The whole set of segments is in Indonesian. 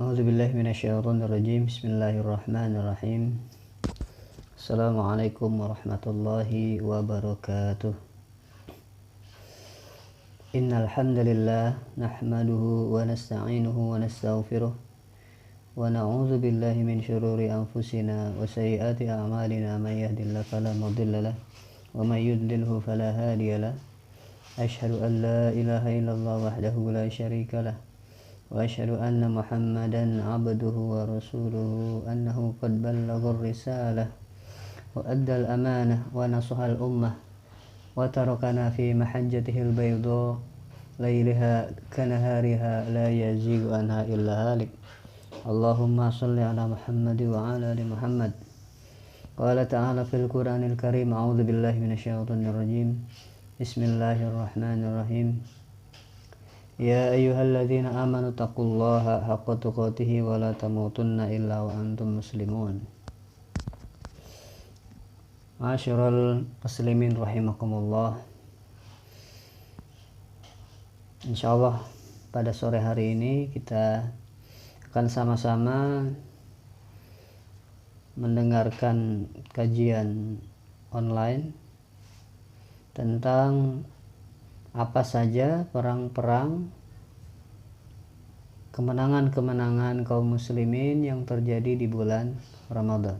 A'udzubillahi minasyaitonirrajim. Bismillahirrahmanirrahim. Assalamualaikum warahmatullahi wabarakatuh. Innal hamdalillah nahmaduhu wa nasta'inuhu wa nastaghfiruh wa na'udzu billahi min shururi anfusina wa sayyiati a'malina may yahdihillahu fala mudilla lahu wa may yudlilhu fala hadiya lahu. Asyhadu an la ilaha illallah wahdahu la syarika lahu wa asyhadu anna Muhammadan abduhu wa rasuluhu annahu qad ballaghar risalah wa addal amanah wa nasahal ummah wa tarakana fi mahajjatihil bayda layliha kanahariha la yazighu anha illa halik. Allahumma shalli ala Muhammad wa ala ali Muhammad. Qala ta'ala fil Qur'anil Karim, a'udzu billahi minasyaitonir rajim. Bismillahirrahmanirrahim. Ya ayyuhalladzina amanu taqullaha haqqa tuqatih wa la tamutunna illa wa antum muslimun. Ma'asyiral muslimin rahimakumullah. Insyaallah pada sore hari ini kita akan sama-sama mendengarkan kajian online tentang apa saja perang-perang, kemenangan-kemenangan kaum muslimin yang terjadi di bulan Ramadan.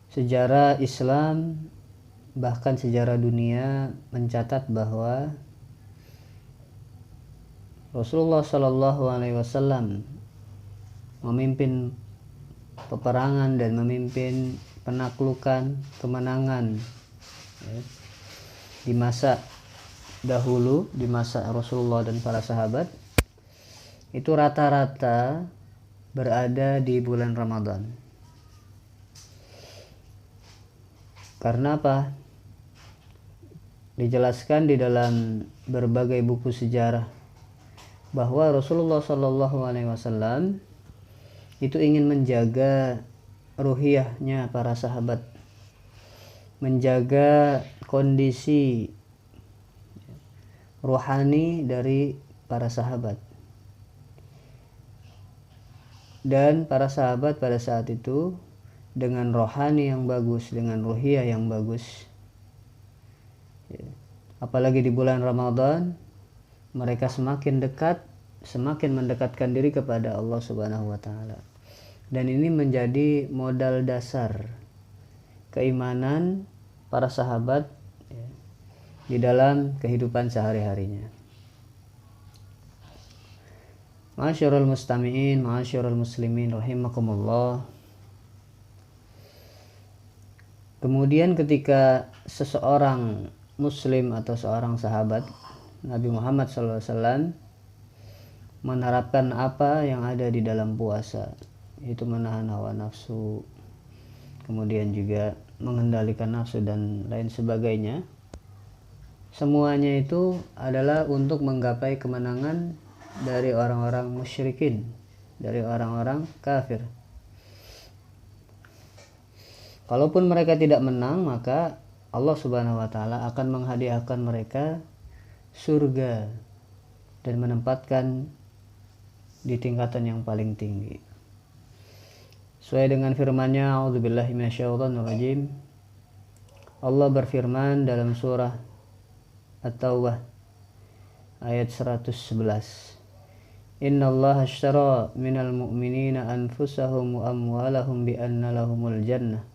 Sejarah Islam bahkan sejarah dunia mencatat bahwa Rasulullah Shallallahu Alaihi Wasallam memimpin peperangan dan memimpin penaklukan kemenangan di masa dahulu, di masa Rasulullah dan para sahabat, itu rata-rata berada di bulan Ramadan. Karena apa? Dijelaskan di dalam berbagai buku sejarah bahwa Rasulullah Shallallahu Alaihi Wasallam itu ingin menjaga ruhiyahnya para sahabat, menjaga kondisi rohani dari para sahabat. Dan para sahabat pada saat itu dengan rohani yang bagus, dengan ruhiyah yang bagus, apalagi di bulan Ramadan, mereka semakin dekat, semakin mendekatkan diri kepada Allah Subhanahu wa taala. Dan ini menjadi modal dasar keimanan para sahabat di dalam kehidupan sehari-harinya. Ma'asyiral mustami'in, ma'asyiral muslimin rahimakumullah. Kemudian ketika seseorang muslim atau seorang sahabat Nabi Muhammad SAW menerapkan apa yang ada di dalam puasa, yaitu menahan hawa nafsu, kemudian juga mengendalikan nafsu dan lain sebagainya, semuanya itu adalah untuk menggapai kemenangan dari orang-orang musyrikin, dari orang-orang kafir. Kalaupun mereka tidak menang, maka Allah Subhanahu wa taala akan menghadiahkan mereka surga dan menempatkan di tingkatan yang paling tinggi. Sesuai dengan firman-Nya, a'udzubillahi minasyaitonirrajim. Allah berfirman dalam surah At-Taubah ayat 111. Innallaha ashtara minal mu'minina anfusahum wa amwalahum bi anna lahumul jannah.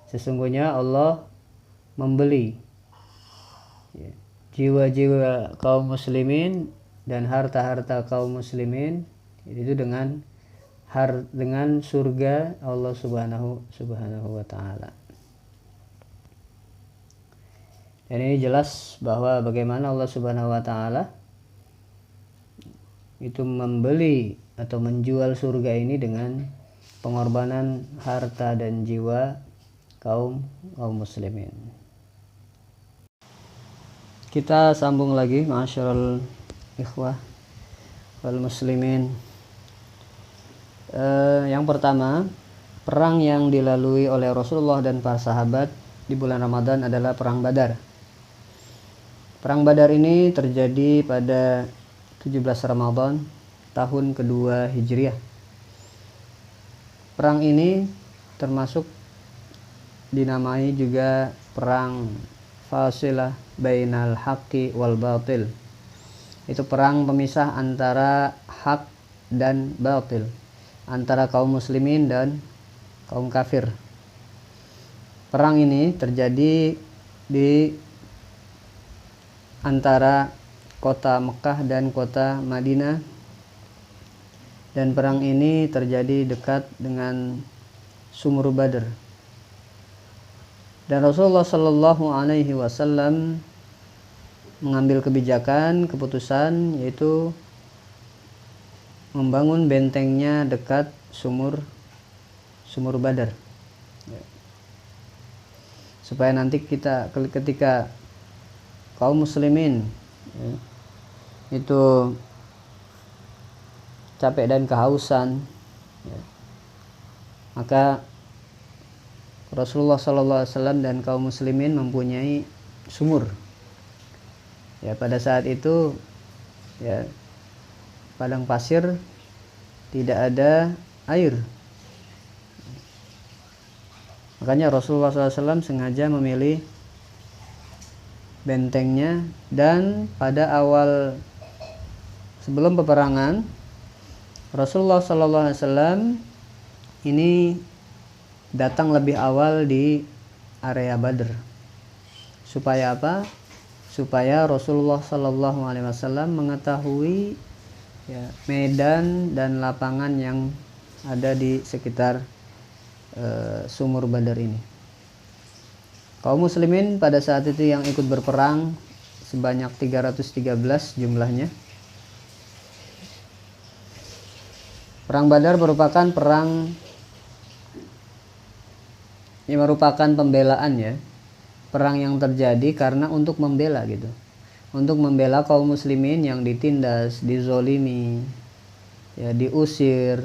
Sesungguhnya Allah membeli jiwa-jiwa kaum muslimin dan harta-harta kaum muslimin itu dengan surga Allah Subhanahu wa taala. Dan ini jelas bahwa bagaimana Allah Subhanahu wa taala itu membeli atau menjual surga ini dengan pengorbanan harta dan jiwa kaum muslimin. Kita sambung lagi, ma'asyiral ikhwah wal muslimin. Yang pertama, perang yang dilalui oleh Rasulullah dan para sahabat di bulan Ramadan adalah perang Badar. Perang Badar ini terjadi pada 17 Ramadan tahun kedua Hijriah. Perang ini termasuk dinamai juga perang fasilah bainal haqqi wal batil. Itu perang pemisah antara hak dan batil, antara kaum muslimin dan kaum kafir. Perang ini terjadi di antara kota Mekah dan kota Madinah, dan perang ini terjadi dekat dengan Sumur Badr. Dan Rasulullah Shallallahu Alaihi Wasallam mengambil keputusan yaitu membangun bentengnya dekat Sumur Badr, supaya nanti ketika kaum muslimin itu capek dan kehausan, maka Rasulullah SAW dan kaum muslimin mempunyai sumur. Pada saat itu padang pasir, tidak ada air. Makanya Rasulullah SAW sengaja memilih bentengnya, dan pada awal sebelum peperangan Rasulullah SAW ini datang lebih awal di area Badr. Supaya apa? Supaya Rasulullah SAW mengetahui medan dan lapangan yang ada di sekitar Sumur Badr ini. Kaum muslimin pada saat itu yang ikut berperang sebanyak 313 jumlahnya. Perang Badar merupakan perang yang merupakan pembelaan, perang yang terjadi karena untuk membela untuk membela kaum muslimin yang ditindas, dizolimi, diusir,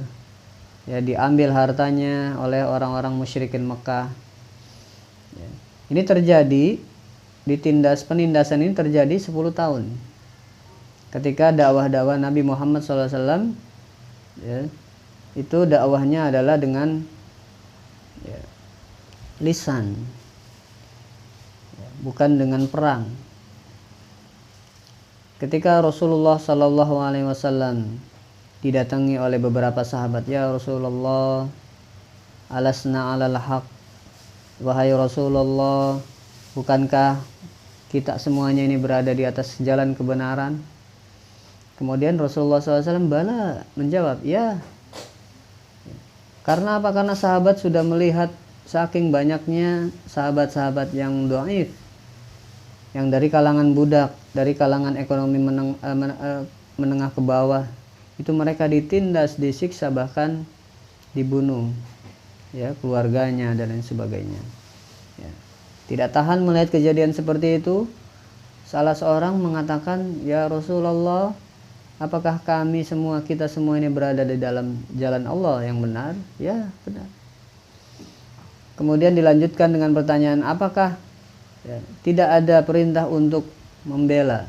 diambil hartanya oleh orang-orang musyrikin Mekah. Ini terjadi, penindasan ini terjadi 10 tahun. Ketika dakwah Nabi Muhammad SAW, itu dakwahnya adalah dengan lisan, bukan dengan perang. Ketika Rasulullah SAW didatangi oleh beberapa sahabat, "Ya Rasulullah, alasna alal haq." Wahai Rasulullah, bukankah kita semuanya ini berada di atas jalan kebenaran? Kemudian Rasulullah SAW bala menjawab, ya. Karena apa? Karena sahabat sudah melihat saking banyaknya sahabat-sahabat yang dhaif, yang dari kalangan budak, dari kalangan ekonomi menengah ke bawah, itu mereka ditindas, disiksa, bahkan dibunuh, keluarganya dan lain sebagainya. Tidak tahan melihat kejadian seperti itu, salah seorang mengatakan, "Ya Rasulullah, apakah kita semua ini berada di dalam jalan Allah yang benar?" Ya, benar. Kemudian dilanjutkan dengan pertanyaan, apakah tidak ada perintah untuk membela,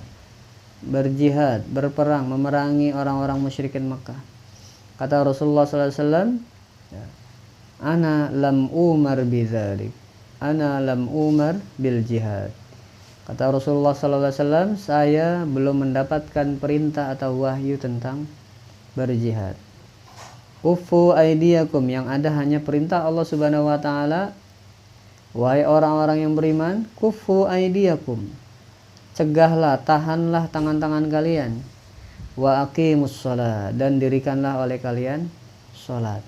berjihad, berperang, memerangi orang-orang musyrikin Makkah? Kata Rasulullah SAW, "Ana lam umar bidzalik, ana lam umar bil jihad." Kata Rasulullah SAW, saya belum mendapatkan perintah atau wahyu tentang berjihad. Kuffu aidiyakum, yang ada hanya perintah Allah Subhanahu wa taala. Wahai orang-orang yang beriman, kuffu aidiyakum, cegahlah, tahanlah tangan-tangan kalian. Wa aqimus shalah, dan dirikanlah oleh kalian salat.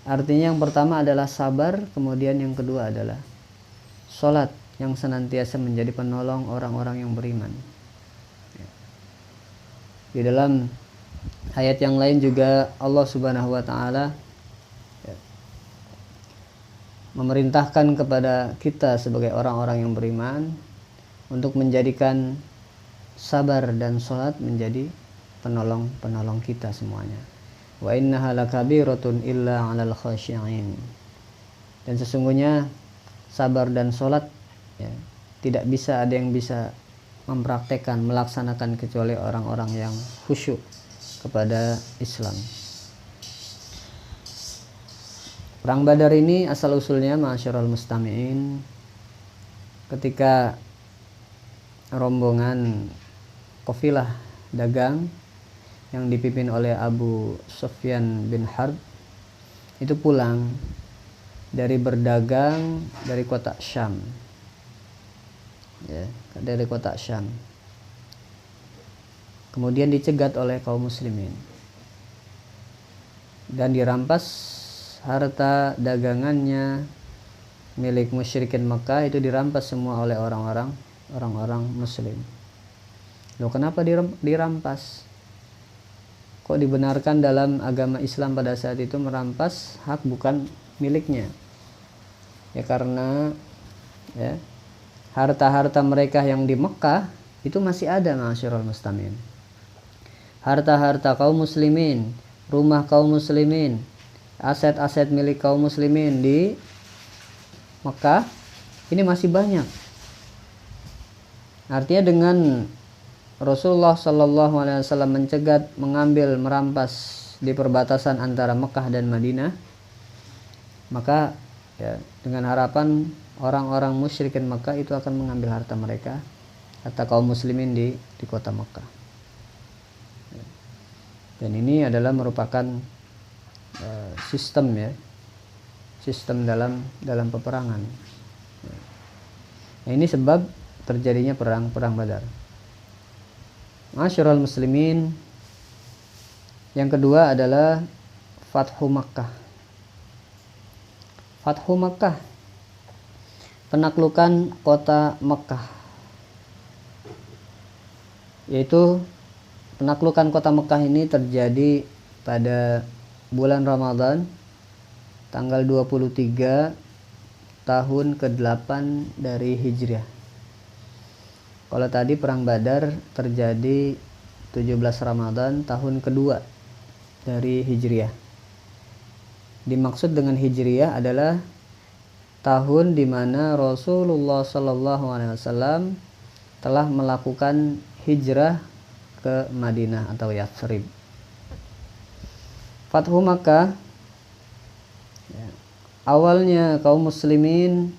Artinya yang pertama adalah sabar, kemudian yang kedua adalah salat yang senantiasa menjadi penolong orang-orang yang beriman. Di dalam ayat yang lain juga Allah Subhanahu wa taala memerintahkan kepada kita sebagai orang-orang yang beriman untuk menjadikan sabar dan salat menjadi penolong kita semuanya. Wa innaha lakabiratun illa 'alal khashi'in. Dan sesungguhnya sabar dan salat tidak bisa ada yang bisa mempraktekkan, melaksanakan kecuali orang-orang yang khusyuk kepada Islam. Perang Badar ini asal usulnya ma'asyiral mustami'in, ketika rombongan kafilah dagang yang dipimpin oleh Abu Sufyan bin Harb itu pulang dari berdagang dari kota Syam, ya, dari kota Syam. Kemudian dicegat oleh kaum muslimin dan dirampas harta dagangannya milik musyrikin Mekah, itu dirampas semua oleh orang-orang muslim. Loh, kenapa dirampas? Kok dibenarkan dalam agama Islam pada saat itu merampas hak bukan miliknya? Ya karena ya, harta-harta mereka yang di Mekah itu masih ada, ma'asyiral muslimin. Harta-harta kaum muslimin, rumah kaum muslimin, aset-aset milik kaum muslimin di Mekah ini masih banyak. Artinya dengan Rasulullah Shallallahu Alaihi Wasallam mencegat, mengambil, merampas di perbatasan antara Mekah dan Madinah, maka ya, dengan harapan orang-orang musyrikin Mekah itu akan mengambil harta mereka, harta kaum muslimin di kota Mekah. Dan ini adalah merupakan sistem, ya, sistem dalam peperangan. Nah, ini sebab terjadinya perang Badar. Ma'asyiral muslimin, yang kedua adalah Fathu Makkah. Fathu Makkah, penaklukan kota Mekah, yaitu penaklukan kota Mekah ini terjadi pada bulan Ramadan tanggal 23 tahun ke-8 dari Hijriah. Kalau tadi perang Badar terjadi 17 Ramadan tahun kedua dari Hijriah. Dimaksud dengan Hijriah adalah tahun di mana Rasulullah Shallallahu Alaihi Wasallam telah melakukan hijrah ke Madinah atau Yathrib. Fathu Makkah, ya, awalnya kaum muslimin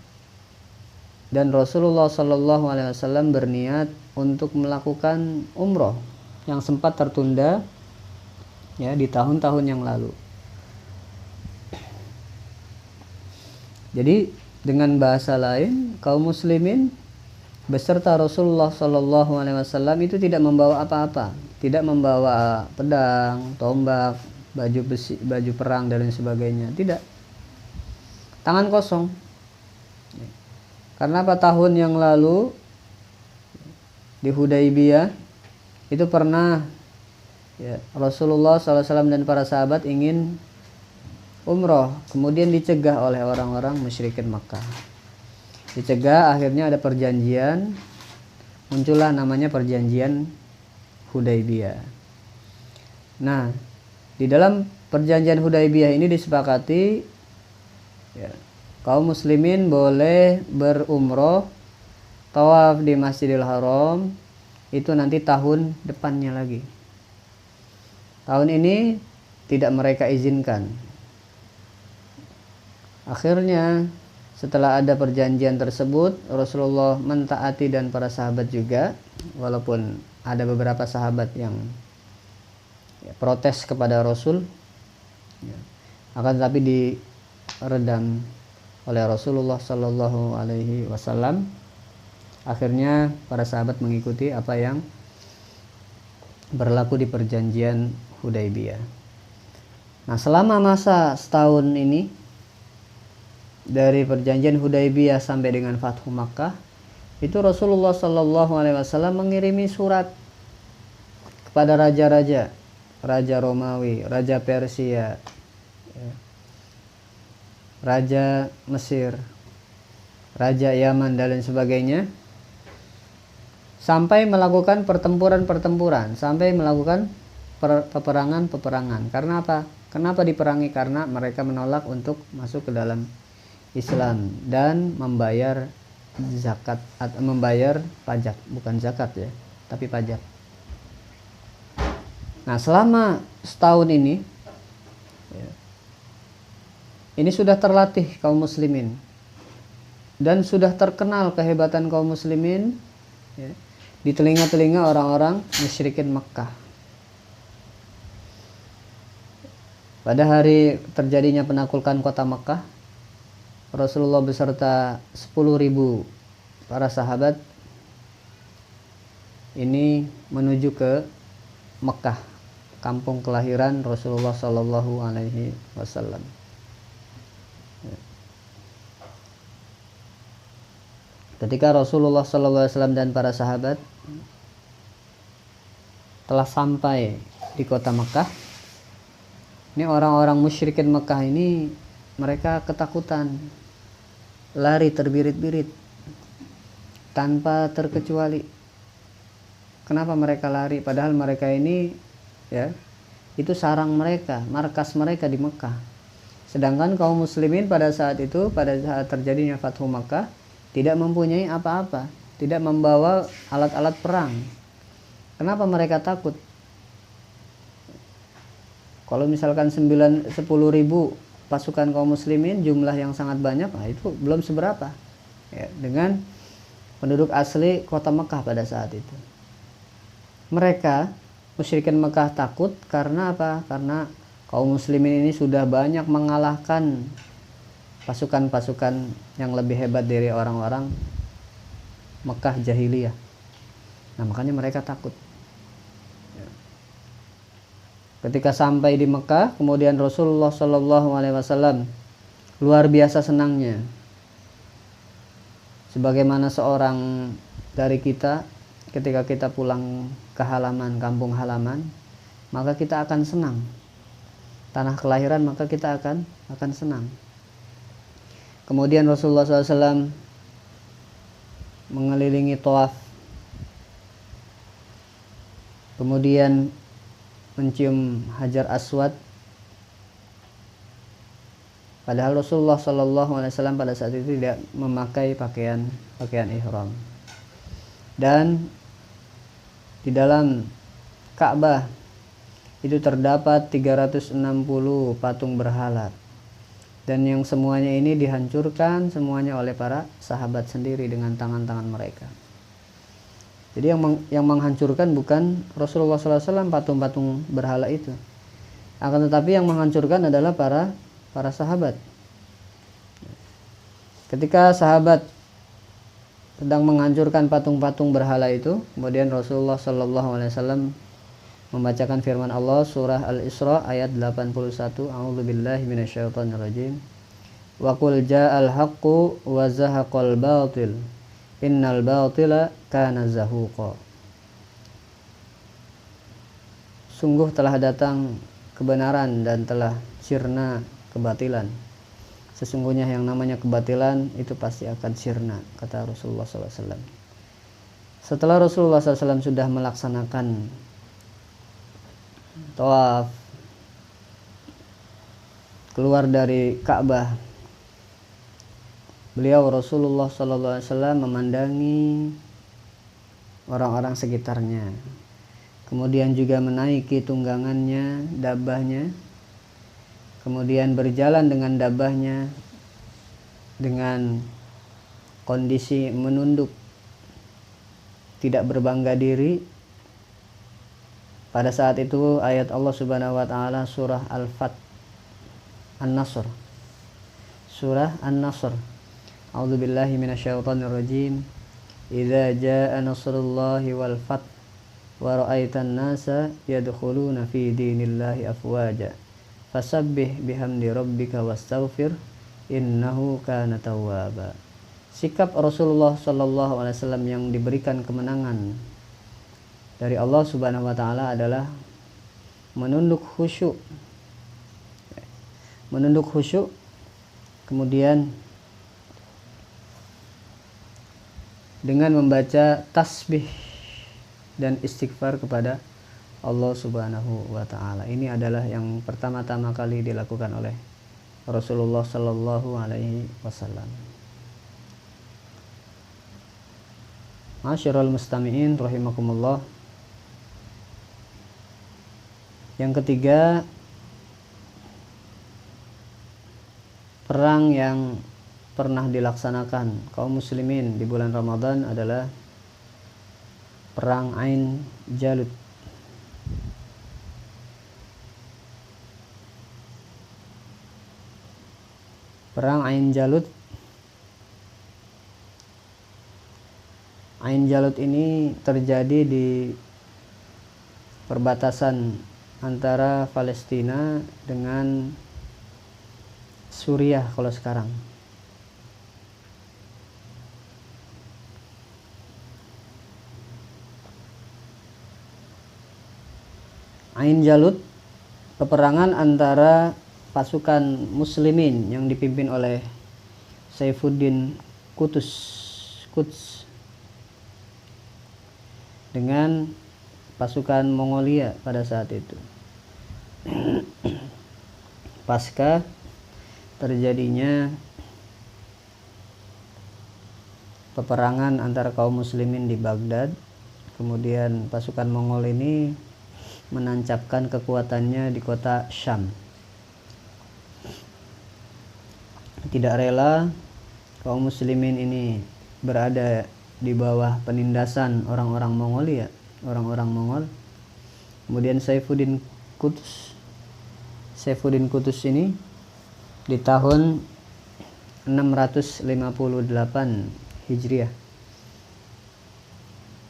dan Rasulullah Shallallahu Alaihi Wasallam berniat untuk melakukan umroh yang sempat tertunda, ya, di tahun-tahun yang lalu. Jadi dengan bahasa lain, kaum muslimin beserta Rasulullah Shallallahu Alaihi Wasallam itu tidak membawa apa-apa, tidak membawa pedang, tombak, baju besi, baju perang dan lain sebagainya, tidak. Tangan kosong. Karena apa, tahun yang lalu di Hudaybiyah itu pernah, ya, Rasulullah SAW dan para sahabat ingin umroh, kemudian dicegah oleh orang-orang musyrikin Makkah. Dicegah, akhirnya ada perjanjian, muncullah namanya perjanjian Hudaybiyah. Nah, di dalam perjanjian Hudaybiyah ini disepakati, ya, kaum muslimin boleh berumroh, tawaf di Masjidil Haram itu nanti tahun depannya lagi. Tahun ini tidak mereka izinkan. Akhirnya setelah ada perjanjian tersebut, Rasulullah mentaati dan para sahabat juga, walaupun ada beberapa sahabat yang, ya, protes kepada Rasul, ya, akan tetapi diredam oleh Rasulullah Sallallahu Alaihi Wasallam. Akhirnya para sahabat mengikuti apa yang berlaku di perjanjian Hudaybiyah. Nah, selama masa setahun ini, dari perjanjian Hudaybiyah sampai dengan Fathu Makkah, itu Rasulullah Sallallahu Alaihi Wasallam mengirimi surat kepada raja-raja, Raja Romawi, Raja Persia, ya, Raja Mesir, Raja Yaman dan lain sebagainya, sampai melakukan pertempuran-pertempuran, sampai melakukan peperangan-peperangan. Karena apa? Kenapa diperangi? Karena mereka menolak untuk masuk ke dalam Islam dan membayar zakat atau membayar pajak, bukan zakat ya, tapi pajak. Nah, selama setahun ini sudah terlatih kaum muslimin dan sudah terkenal kehebatan kaum muslimin ya, di telinga-telinga orang-orang musyrikin Mekkah. Pada hari terjadinya penaklukan kota Mekkah, Rasulullah beserta 10.000 para sahabat ini menuju ke Mekkah, kampung kelahiran Rasulullah Shallallahu Alaihi Wasallam. Ketika Rasulullah Shallallahu Alaihi Wasallam dan para sahabat telah sampai di kota Mekkah, ini orang-orang musyrikin Mekkah ini mereka ketakutan, lari terbirit-birit tanpa terkecuali. Kenapa mereka lari? Padahal mereka ini ya, itu sarang mereka, markas mereka di Mekkah. Sedangkan kaum muslimin pada saat itu, pada saat terjadinya Fathu Mekkah, tidak mempunyai apa-apa, tidak membawa alat-alat perang. Kenapa mereka takut? Kalau misalkan 10.000 pasukan kaum muslimin, jumlah yang sangat banyak, nah itu belum seberapa ya, dengan penduduk asli kota Mekkah pada saat itu. Mereka musyrikin Mekkah takut karena apa? Karena kaum muslimin ini sudah banyak mengalahkan pasukan-pasukan yang lebih hebat dari orang-orang Mekkah jahiliyah. Nah, makanya mereka takut. Ketika sampai di Mekkah, kemudian Rasulullah Shallallahu Alaihi Wasallam luar biasa senangnya. Sebagaimana seorang dari kita, ketika kita pulang ke halaman, kampung halaman, maka kita akan senang. Tanah kelahiran, maka kita akan senang. Kemudian Rasulullah SAW mengelilingi tawaf, kemudian mencium Hajar Aswad. Padahal Rasulullah SAW pada saat itu tidak memakai pakaian ihram. Dan di dalam Ka'bah itu terdapat 360 patung berhala. Dan yang semuanya ini dihancurkan semuanya oleh para sahabat sendiri dengan tangan-tangan mereka. Jadi yang menghancurkan bukan Rasulullah SAW patung-patung berhala itu. Akan tetapi yang menghancurkan adalah para sahabat. Ketika sahabat sedang menghancurkan patung-patung berhala itu, kemudian Rasulullah SAW membacakan firman Allah surah Al-Isra ayat 81, A'udzubillahi minasyaitonirrajim. Wa qul ja'al haqqu wa zahaqal batil. Innal batila kana zahuqa. Sungguh telah datang kebenaran dan telah sirna kebatilan. Sesungguhnya yang namanya kebatilan itu pasti akan sirna, kata Rasulullah SAW. Setelah Rasulullah SAW sudah melaksanakan tawaf, keluar dari Ka'bah, beliau Rasulullah SAW memandangi orang-orang sekitarnya. Kemudian juga menaiki tunggangannya, dabahnya. Kemudian berjalan dengan dabahnya dengan kondisi menunduk, tidak berbangga diri. Pada saat itu ayat Allah Subhanahu wa taala surah An-Nasr. Surah An-Nasr. A'udzubillahi minasyaitonirrajim. Idza jaa nasrullahi wal fath wa ra'aitan nasa yadkhuluna fi dinillahi afwaja. Fasabbih bihamdi rabbika wastaghfir innahu kana tawwaba. Sikap Rasulullah sallallahu alaihi wasallam yang diberikan kemenangan dari Allah Subhanahu wa taala adalah menunduk khusyuk. Menunduk khusyuk, kemudian dengan membaca tasbih dan istighfar kepada Allah Subhanahu wa taala. Ini adalah yang pertama-tama kali dilakukan oleh Rasulullah sallallahu alaihi wasallam. Masyiral mustami'in rahimakumullah. Yang ketiga, perang yang pernah dilaksanakan kaum muslimin di bulan Ramadan adalah perang Ain Jalut. Perang Ain Jalut. Ain Jalut ini terjadi di perbatasan antara Palestina dengan Suriah kalau sekarang. Ain Jalut, peperangan antara pasukan muslimin yang dipimpin oleh Saifuddin Quds dengan pasukan Mongolia pada saat itu. Pasca terjadinya peperangan antara kaum muslimin di Baghdad, kemudian pasukan Mongol ini menancapkan kekuatannya di kota Syam. Tidak rela kaum muslimin ini berada di bawah penindasan orang-orang Mongolia, orang-orang Mongol. Kemudian Saifuddin Quds ini di tahun 658 Hijriah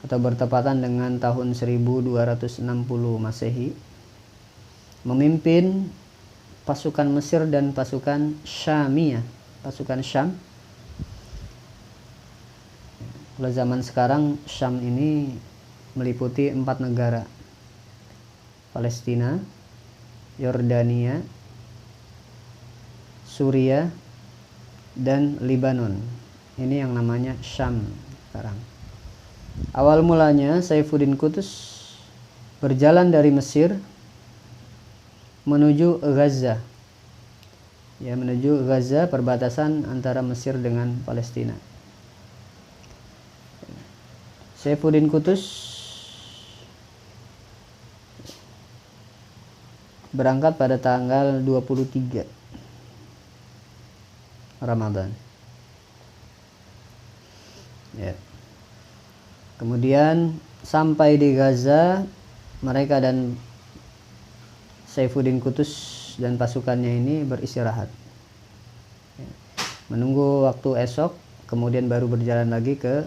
atau bertepatan dengan tahun 1260 Masehi memimpin pasukan Mesir dan pasukan Syamiyah, pasukan Syam. Kalau zaman sekarang Syam ini meliputi 4 negara: Palestina, Yordania, Suriah, dan Lebanon. Ini yang namanya Syam sekarang. Awal mulanya Saifuddin Quds berjalan dari Mesir menuju Gaza. Ya, menuju Gaza, perbatasan antara Mesir dengan Palestina. Saifuddin Quds berangkat pada tanggal 23 Ramadan. Ya. Kemudian sampai di Gaza, mereka dan Saifuddin Quds dan pasukannya ini beristirahat. Ya. Menunggu waktu esok, kemudian baru berjalan lagi ke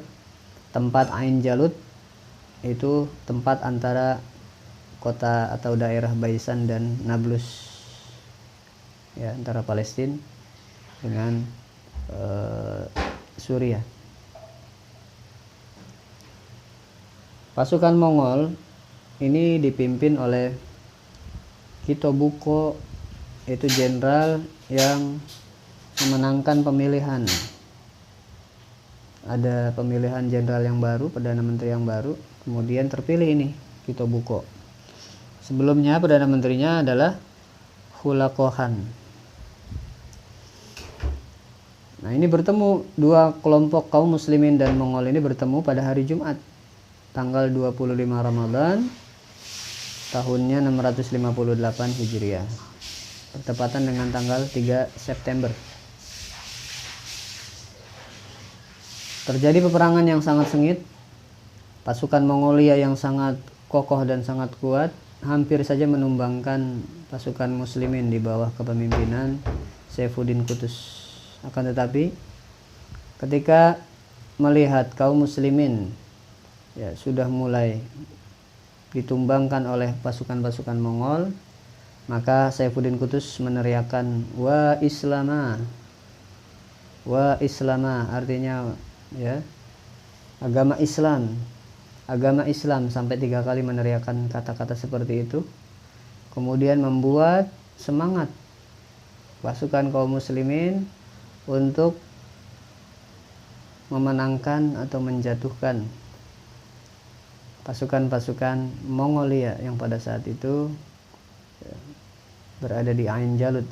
tempat Ain Jalut, itu tempat antara kota atau daerah Baisan dan Nablus, ya, antara Palestina dengan Suriah. Pasukan Mongol ini dipimpin oleh Hitobuko, itu jenderal yang memenangkan pemilihan. Ada pemilihan jenderal yang baru, perdana menteri yang baru, kemudian terpilih ini Hitobuko. Sebelumnya perdana menterinya adalah Hulagu Khan. Nah, ini bertemu dua kelompok kaum muslimin dan Mongol ini bertemu pada hari Jumat tanggal 25 Ramadan tahunnya 658 Hijriah, bertepatan dengan tanggal 3 September. Terjadi peperangan yang sangat sengit. Pasukan Mongolia yang sangat kokoh dan sangat kuat hampir saja menumbangkan pasukan muslimin di bawah kepemimpinan Saifuddin Quds. Akan tetapi ketika melihat kaum muslimin ya sudah mulai ditumbangkan oleh pasukan-pasukan Mongol, maka Saifuddin Quds meneriakkan wa Islama. Wa Islama artinya ya agama Islam. Agama Islam, sampai 3 kali meneriakkan kata-kata seperti itu. Kemudian membuat semangat pasukan kaum muslimin untuk memenangkan atau menjatuhkan pasukan-pasukan Mongolia yang pada saat itu berada di Ain Jalut.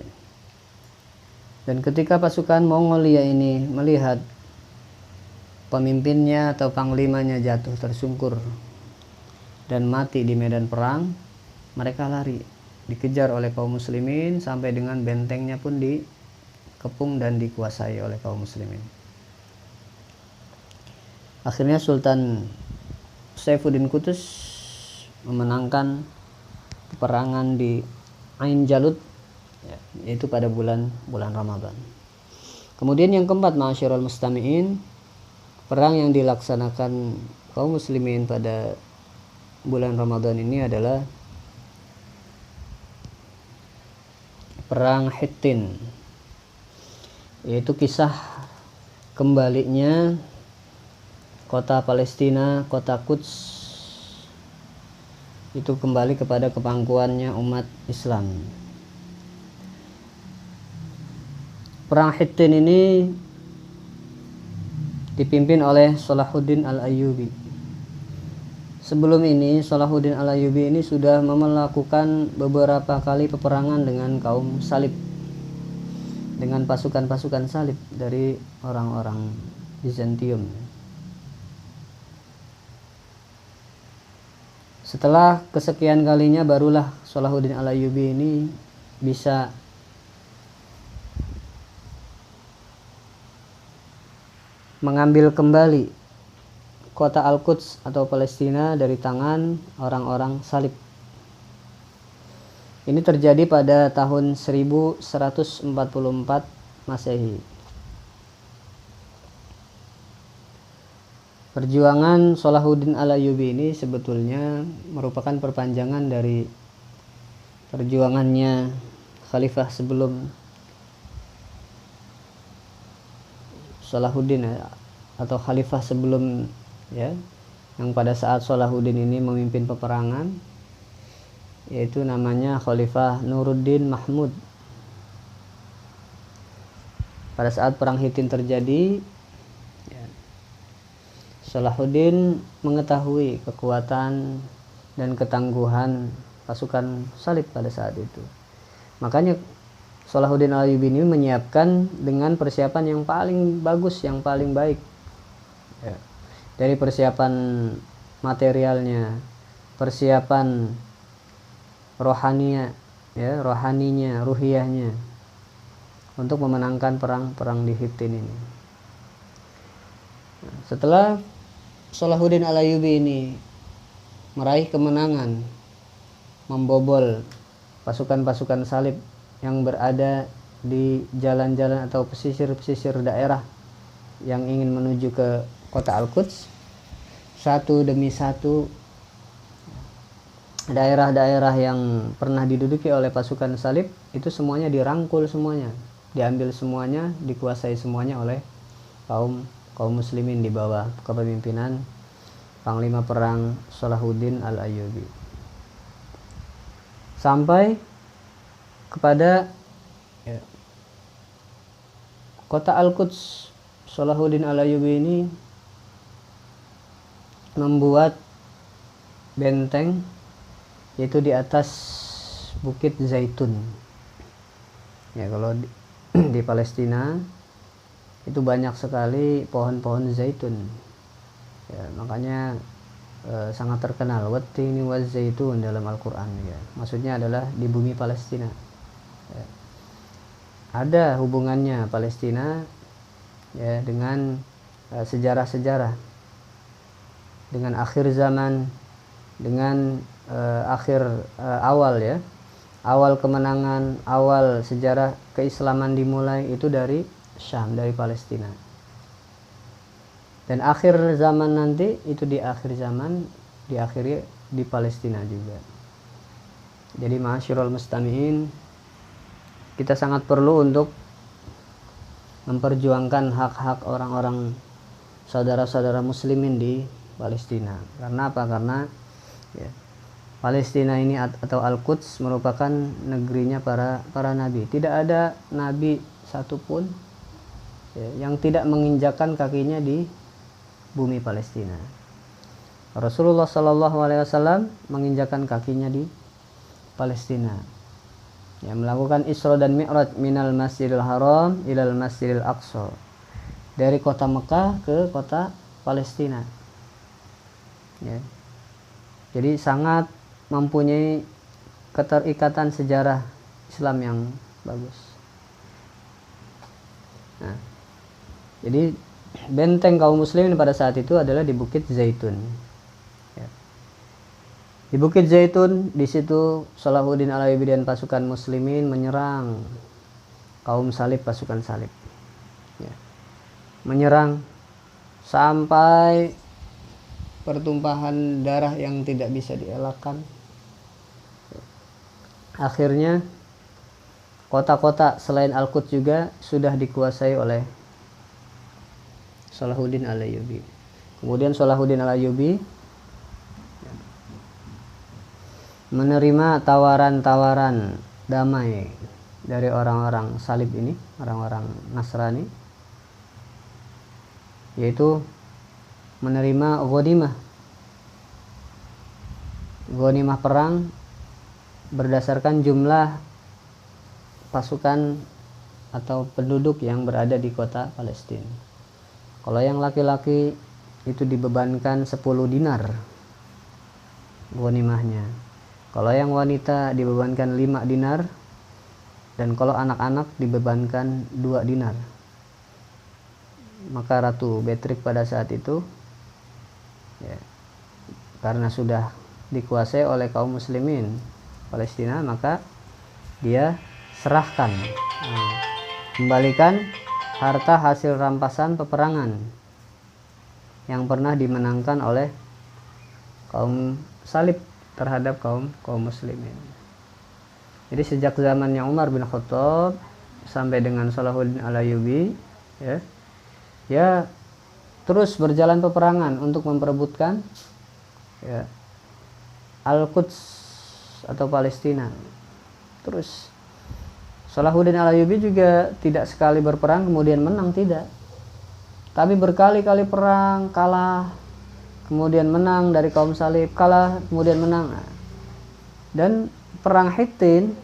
Dan ketika pasukan Mongolia ini melihat pemimpinnya atau panglimanya jatuh tersungkur dan mati di medan perang, mereka lari, dikejar oleh kaum muslimin sampai dengan bentengnya pun dikepung dan dikuasai oleh kaum muslimin. Akhirnya Sultan Saifuddin Qutuz memenangkan peperangan di Ain Jalut, yaitu pada bulan Ramadan. Kemudian yang keempat, ma'asyiral mustami'in, perang yang dilaksanakan kaum muslimin pada bulan Ramadan ini adalah perang Hittin, yaitu kisah kembalinya kota Palestina, kota Quds itu kembali kepada kepangkuannya umat Islam. Perang Hittin ini dipimpin oleh Salahuddin Al-Ayyubi. Sebelum ini Salahuddin Al-Ayyubi ini sudah melakukan beberapa kali peperangan dengan kaum salib, dengan pasukan-pasukan salib dari orang-orang Bizantium. Setelah kesekian kalinya barulah Salahuddin Al-Ayyubi ini bisa mengambil kembali kota Al-Quds atau Palestina dari tangan orang-orang salib. Ini terjadi pada tahun 1144 Masehi. Perjuangan Salahuddin Al-Ayyubi ini sebetulnya merupakan perpanjangan dari perjuangannya khalifah sebelum Salahuddin, atau khalifah sebelum, ya, yang pada saat Salahuddin ini memimpin peperangan, yaitu namanya Khalifah Nuruddin Mahmud. Pada saat perang Hittin terjadi, Salahuddin mengetahui kekuatan dan ketangguhan pasukan salib pada saat itu. Makanya Salahuddin Al-Ayyubi ini menyiapkan dengan persiapan yang paling bagus, yang paling baik, ya. Dari persiapan materialnya, persiapan rohaninya, ruhiyahnya, untuk memenangkan perang di Hittin ini. Setelah Salahuddin Al-Ayyubi ini meraih kemenangan, membobol pasukan-pasukan salib yang berada di jalan-jalan atau pesisir-pesisir daerah yang ingin menuju ke kota Al-Quds, satu demi satu daerah-daerah yang pernah diduduki oleh pasukan salib itu semuanya dirangkul, semuanya diambil, semuanya dikuasai semuanya oleh kaum muslimin di bawah kepemimpinan panglima perang Salahuddin Al-Ayyubi, sampai kepada kota Al-Quds. Salahuddin Al-Ayyubi ini membuat benteng, yaitu di atas Bukit Zaitun. Ya, kalau di Palestina itu banyak sekali pohon-pohon zaitun, ya, makanya sangat terkenal wattini waz zaitun dalam Al-Quran, ya. Maksudnya adalah di bumi Palestina, ya. Ada hubungannya Palestina, ya, dengan sejarah-sejarah, dengan akhir zaman, dengan awal kemenangan, awal sejarah keislaman dimulai itu dari Syam, dari Palestina. Dan akhir zaman nanti itu di akhir zaman diakhiri di Palestina juga. Jadi ma'asyiral mustami'in, kita sangat perlu untuk memperjuangkan hak-hak orang-orang saudara-saudara muslimin di Palestina. Karena apa? Karena ya, Palestina ini atau Al-Quds merupakan negerinya para nabi. Tidak ada nabi satupun, ya, yang tidak menginjakkan kakinya di bumi Palestina. Rasulullah SAW menginjakkan kakinya di Palestina, ya, melakukan Isra dan Mi'raj minal Masjidil Haram ilal Masjidil Aqsa, dari kota Mekah ke kota Palestina. Ya. Jadi sangat mempunyai keterikatan sejarah Islam yang bagus. Nah, jadi benteng kaum muslimin pada saat itu adalah di Bukit Zaitun. Ya. Di Bukit Zaitun, di situ Salahuddin Al-Ayyubi dan pasukan muslimin menyerang kaum salib, pasukan salib. Ya. Menyerang sampai pertumpahan darah yang tidak bisa dielakkan. Akhirnya kota-kota selain Al-Quds juga sudah dikuasai oleh Salahuddin Al-Ayyubi. Kemudian Salahuddin Al-Ayyubi menerima tawaran-tawaran damai dari orang-orang salib ini, orang-orang Nasrani, yaitu menerima ghanimah perang berdasarkan jumlah pasukan atau penduduk yang berada di kota Palestina. Kalau yang laki-laki itu dibebankan 10 dinar ghanimahnya. Kalau yang wanita dibebankan 5 dinar, dan kalau anak-anak dibebankan 2 dinar. Maka Ratu Betrik pada saat itu, ya, karena sudah dikuasai oleh kaum muslimin Palestina, maka dia serahkan, kembalikan harta hasil rampasan peperangan yang pernah dimenangkan oleh kaum salib terhadap kaum muslimin. Jadi sejak zamannya Umar bin Khattab sampai dengan Salahuddin Al-Ayyubi, ya terus berjalan peperangan untuk memperebutkan, ya, Al-Quds atau Palestina. Terus Salahuddin Al-Ayyubi juga tidak sekali berperang kemudian menang, tidak. Tapi berkali-kali perang, kalah, kemudian menang dari kaum salib, kalah, kemudian menang. Dan perang Hittin,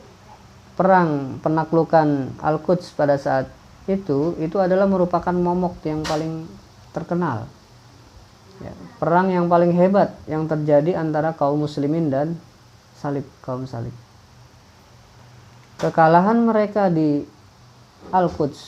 perang penaklukan Al-Quds pada saat itu adalah merupakan momok yang paling terkenal. Ya, perang yang paling hebat yang terjadi antara kaum muslimin dan kaum salib. Kekalahan mereka di Al-Quds